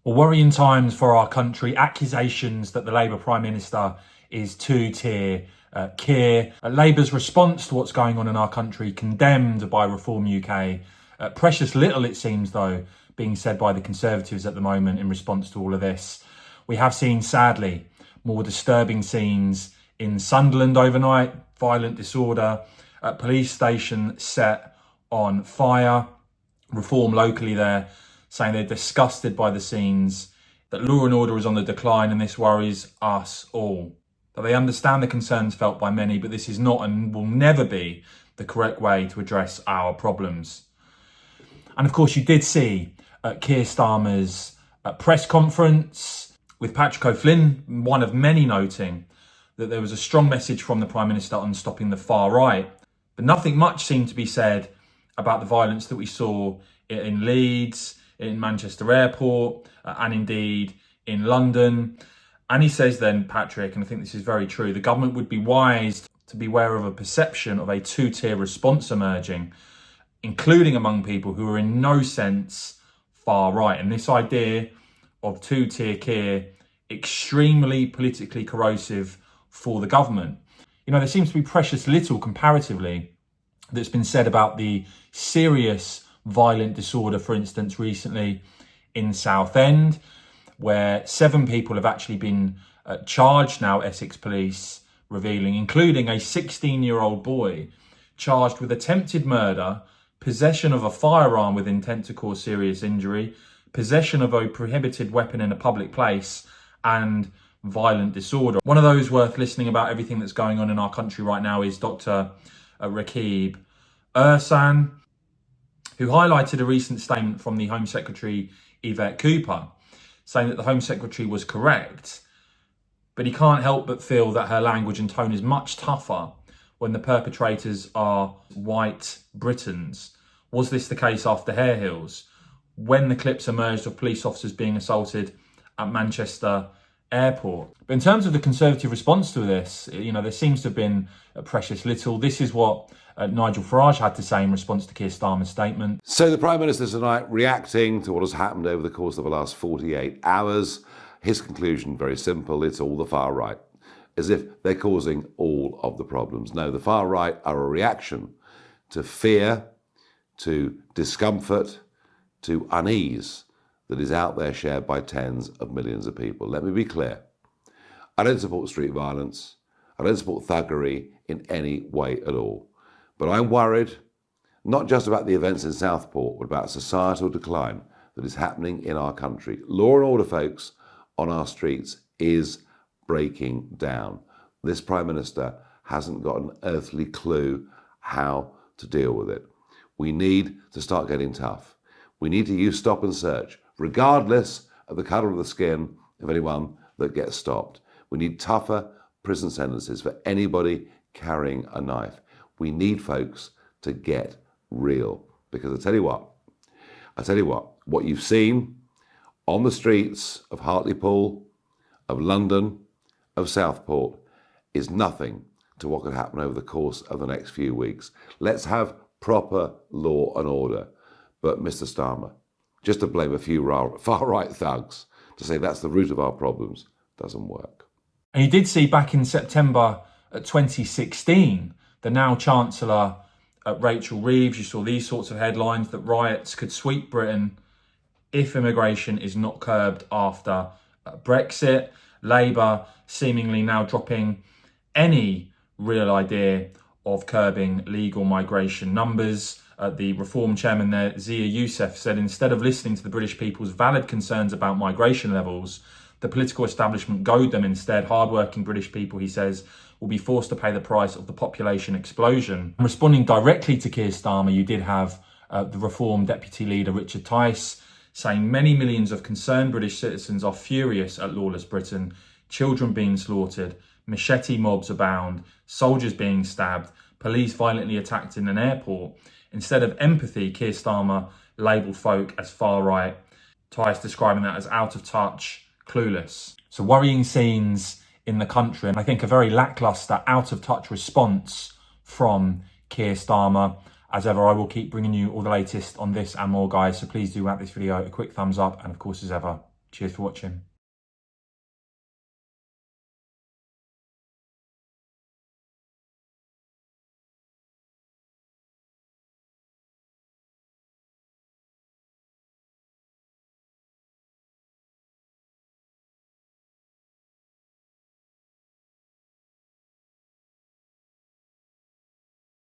Well, worrying times for our country. Accusations that the Labour Prime Minister is two-tier Keir. Labour's response to what's going on in our country condemned by Reform UK. Precious little, it seems, though, being said by the Conservatives at the moment in response to all of this. We have seen, sadly, more disturbing scenes in Sunderland overnight. Violent disorder. Police station set on fire. Reform locally there saying they're disgusted by the scenes, that law and order is on the decline and this worries us all. That they understand the concerns felt by many, but this is not and will never be the correct way to address our problems. And of course, you did see Keir Starmer's press conference with Patrick O'Flynn, one of many, noting that there was a strong message from the Prime Minister on stopping the far right. But nothing much seemed to be said about the violence that we saw in Leeds, in Manchester Airport, and indeed in London. And he says then, Patrick, and I think this is very true, the government would be wise to beware of a perception of a two-tier response emerging, including among people who are in no sense far right. And this idea of two-tier Keir, extremely politically corrosive for the government. You know, there seems to be precious little comparatively that's been said about the serious violent disorder, for instance, recently in Southend, where 7 people have actually been charged now, Essex police revealing, including a 16-year-old boy charged with attempted murder, possession of a firearm with intent to cause serious injury, possession of a prohibited weapon in a public place, and violent disorder. One of those worth listening about everything that's going on in our country right now is Dr. Reeves, who highlighted a recent statement from the Home Secretary, Yvette Cooper, saying that the Home Secretary was correct, but he can't help but feel that her language and tone is much tougher when the perpetrators are white Britons. Was this the case after Hare Hills? When the clips emerged of police officers being assaulted at Manchester Airport? But in terms of the Conservative response to this, you know, there seems to have been precious little. This is what Nigel Farage had to say in response to Keir Starmer's statement. So the Prime Minister tonight reacting to what has happened over the course of the last 48 hours. His conclusion, very simple, it's all the far right, as if they're causing all of the problems. No, the far right are a reaction to fear, to discomfort, to unease that is out there shared by tens of millions of people. Let me be clear. I don't support street violence. I don't support thuggery in any way at all. But I'm worried, not just about the events in Southport, but about societal decline that is happening in our country. Law and order, folks, on our streets is breaking down. This Prime Minister hasn't got an earthly clue how to deal with it. We need to start getting tough. We need to use stop and search, regardless of the colour of the skin of anyone that gets stopped. We need tougher prison sentences for anybody carrying a knife. We need folks to get real. Because I tell you what you've seen on the streets of Hartlepool, of London, of Southport is nothing to what could happen over the course of the next few weeks. Let's have proper law and order. But Mr. Starmer, just to blame a few far-right thugs to say that's the root of our problems doesn't work. And you did see back in September 2016, the now Chancellor Rachel Reeves, you saw these sorts of headlines that riots could sweep Britain if immigration is not curbed after Brexit. Labour seemingly now dropping any real idea of curbing legal migration numbers. The Reform chairman there, Zia Youssef, said instead of listening to the British people's valid concerns about migration levels, the political establishment goad them instead. Hardworking British people, he says, will be forced to pay the price of the population explosion. And responding directly to Keir Starmer, you did have the Reform Deputy Leader Richard Tice saying many millions of concerned British citizens are furious at lawless Britain, children being slaughtered, machete mobs abound, soldiers being stabbed, police violently attacked in an airport. Instead of empathy, Keir Starmer labelled folk as far right, Tice describing that as out of touch, clueless. So worrying scenes in the country, and I think a very lacklustre, out of touch response from Keir Starmer. As ever, I will keep bringing you all the latest on this and more, guys. So please do rate this video a quick thumbs up, and of course, as ever, Cheers for watching.